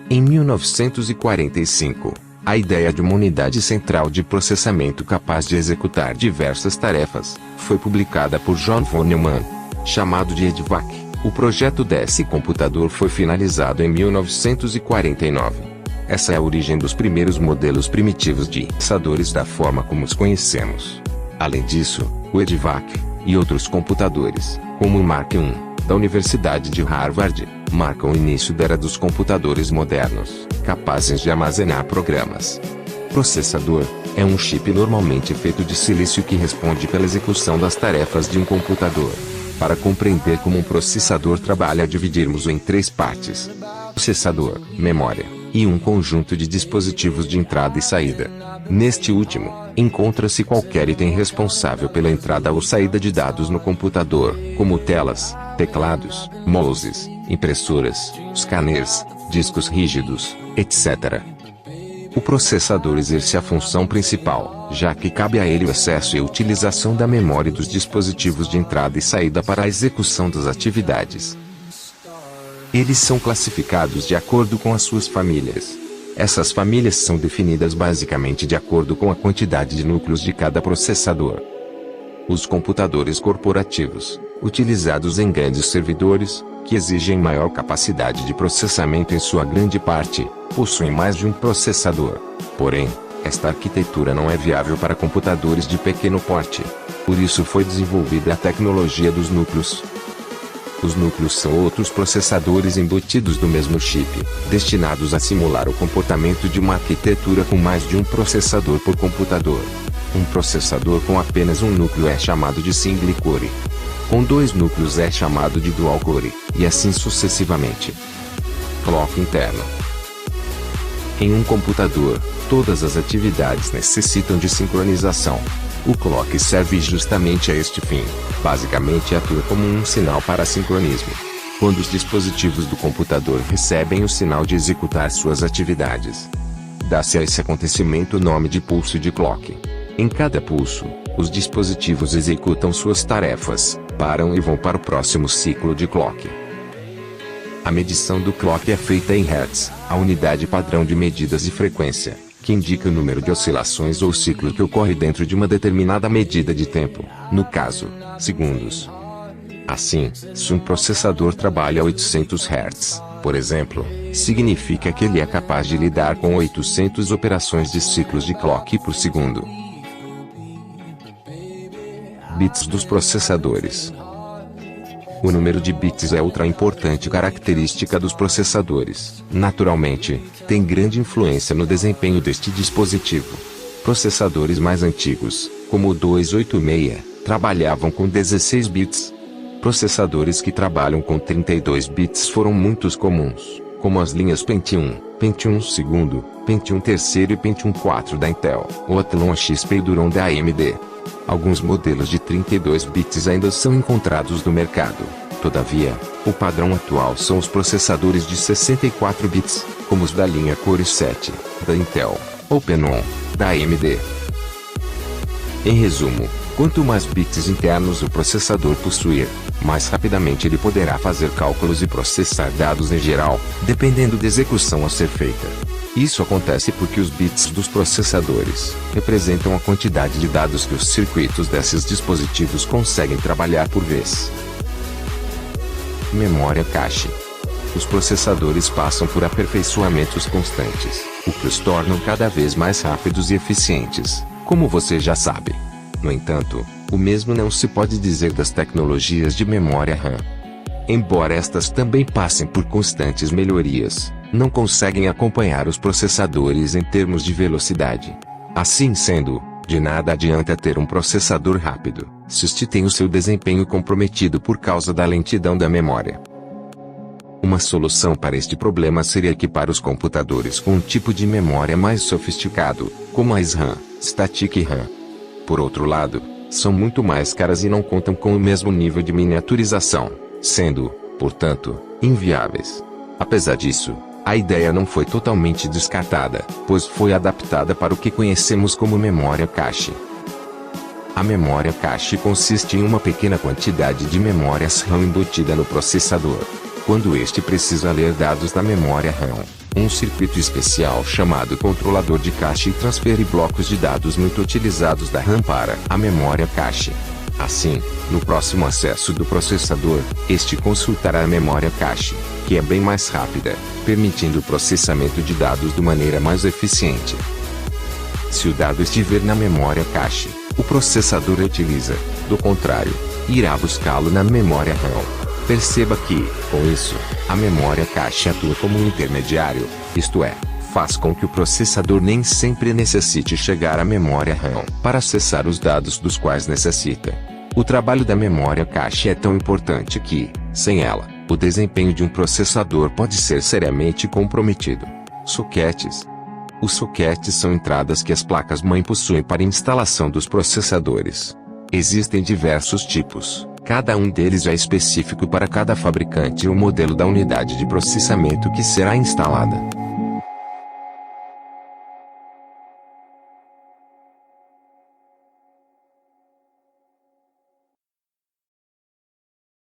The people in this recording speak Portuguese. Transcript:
Em 1945, a ideia de uma unidade central de processamento capaz de executar diversas tarefas foi publicada por John von Neumann, chamado de EDVAC. O projeto desse computador foi finalizado em 1949. Essa é a origem dos primeiros modelos primitivos de processadores da forma como os conhecemos. Além disso, o EDVAC e outros computadores, como o Mark I, da Universidade de Harvard, marcam o início da era dos computadores modernos, capazes de armazenar programas. Processador é um chip normalmente feito de silício que responde pela execução das tarefas de um computador. Para compreender como um processador trabalha, dividirmos-o em três partes: processador, memória, e um conjunto de dispositivos de entrada e saída. Neste último, encontra-se qualquer item responsável pela entrada ou saída de dados no computador, como telas, teclados, mouses, impressoras, scanners, discos rígidos, etc. O processador exerce a função principal, já que cabe a ele o acesso e a utilização da memória e dos dispositivos de entrada e saída para a execução das atividades. Eles são classificados de acordo com as suas famílias. Essas famílias são definidas basicamente de acordo com a quantidade de núcleos de cada processador. Os computadores corporativos, utilizados em grandes servidores, que exigem maior capacidade de processamento em sua grande parte, possuem mais de um processador. Porém, esta arquitetura não é viável para computadores de pequeno porte. Por isso foi desenvolvida a tecnologia dos núcleos. Os núcleos são outros processadores embutidos no mesmo chip, destinados a simular o comportamento de uma arquitetura com mais de um processador por computador. Um processador com apenas um núcleo é chamado de single core. Com dois núcleos é chamado de dual core, e assim sucessivamente. Clock interno. Em um computador, todas as atividades necessitam de sincronização. O clock serve justamente a este fim. Basicamente atua como um sinal para sincronismo. Quando os dispositivos do computador recebem o sinal de executar suas atividades, dá-se a esse acontecimento o nome de pulso de clock. Em cada pulso, os dispositivos executam suas tarefas, param e vão para o próximo ciclo de clock. A medição do clock é feita em Hertz, a unidade padrão de medidas de frequência, que indica o número de oscilações ou ciclo que ocorre dentro de uma determinada medida de tempo, no caso, segundos. Assim, se um processador trabalha a 800 Hz, por exemplo, significa que ele é capaz de lidar com 800 operações de ciclos de clock por segundo. Bits dos processadores. O número de bits é outra importante característica dos processadores. Naturalmente, tem grande influência no desempenho deste dispositivo. Processadores mais antigos, como o 286, trabalhavam com 16 bits. Processadores que trabalham com 32 bits foram muito comuns, como as linhas Pentium, Pentium II, Pentium III e Pentium IV da Intel, ou Athlon XP e Duron da AMD. Alguns modelos de 32 bits ainda são encontrados no mercado. Todavia, o padrão atual são os processadores de 64 bits, como os da linha Core 7, da Intel, ou Phenom, da AMD. Em resumo, quanto mais bits internos o processador possuir, mais rapidamente ele poderá fazer cálculos e processar dados em geral, dependendo da execução a ser feita. Isso acontece porque os bits dos processadores representam a quantidade de dados que os circuitos desses dispositivos conseguem trabalhar por vez. Memória cache. Os processadores passam por aperfeiçoamentos constantes, o que os tornam cada vez mais rápidos e eficientes, como você já sabe. No entanto, o mesmo não se pode dizer das tecnologias de memória RAM. Embora estas também passem por constantes melhorias, não conseguem acompanhar os processadores em termos de velocidade. Assim sendo, de nada adianta ter um processador rápido, se este tem o seu desempenho comprometido por causa da lentidão da memória. Uma solução para este problema seria equipar os computadores com um tipo de memória mais sofisticado, como a SRAM, Static RAM. Por outro lado, são muito mais caras e não contam com o mesmo nível de miniaturização, sendo, portanto, inviáveis. Apesar disso, a ideia não foi totalmente descartada, pois foi adaptada para o que conhecemos como memória cache. A memória cache consiste em uma pequena quantidade de memórias RAM embutida no processador. Quando este precisa ler dados da memória RAM, um circuito especial chamado controlador de cache transfere blocos de dados muito utilizados da RAM para a memória cache. Assim, no próximo acesso do processador, este consultará a memória cache, que é bem mais rápida, permitindo o processamento de dados de maneira mais eficiente. Se o dado estiver na memória cache, o processador utiliza; do contrário, irá buscá-lo na memória RAM. Perceba que, com isso, a memória cache atua como um intermediário, isto é, faz com que o processador nem sempre necessite chegar à memória RAM para acessar os dados dos quais necessita. O trabalho da memória cache é tão importante que, sem ela, o desempenho de um processador pode ser seriamente comprometido. Soquetes. Os soquetes são entradas que as placas-mãe possuem para instalação dos processadores. Existem diversos tipos, cada um deles é específico para cada fabricante e o modelo da unidade de processamento que será instalada.